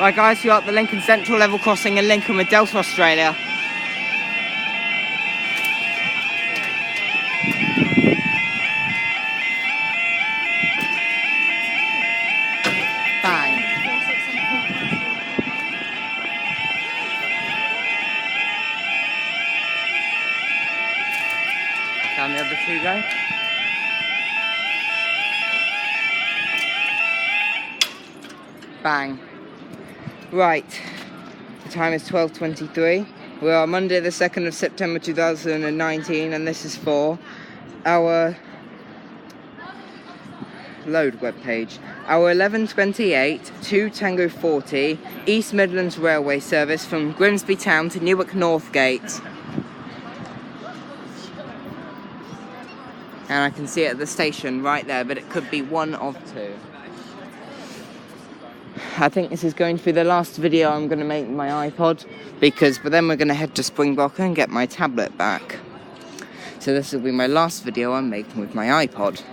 Right guys, you're at the Lincoln Central level crossing in Lincoln with Delta Australia. Bang. Down the other two go. Bang. Right, the time is 12:23. We are Monday the 2nd of September 2019 and this is for our load webpage. Our 11:28 2 Tango 40 East Midlands Railway service from Grimsby Town to Newark North Gate. And I can see it at the station right there, but it could be one of two. I think this is going to be the last video I'm going to make with my iPod, but then we're going to head to Springbok and get my tablet back. So this will be my last video I'm making with my iPod.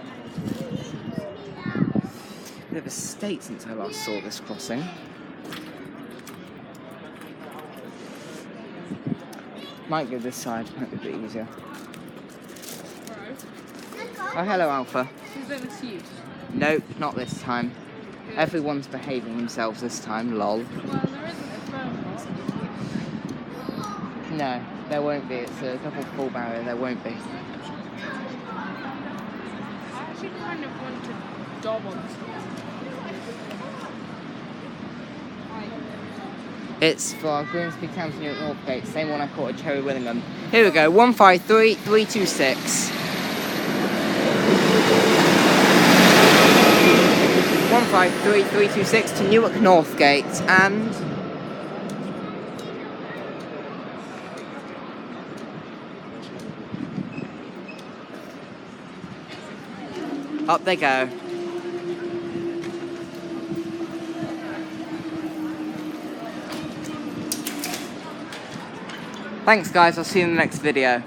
Bit of a state since I last saw this crossing. Might go this side, might be a bit easier. Oh, hello Alpha. Nope, not this time. Everyone's behaving themselves this time, lol. Well, there isn't a phone or something. No, there won't be. It's a double full barrier, there won't be. I actually kind of want to dob on something. It's for Grimsby Town to Newark North Gate, same one I caught at Cherry Willingham. Here we go, 153326. 153326 to Newark North Gate, and up they go. Thanks guys, I'll see you in the next video.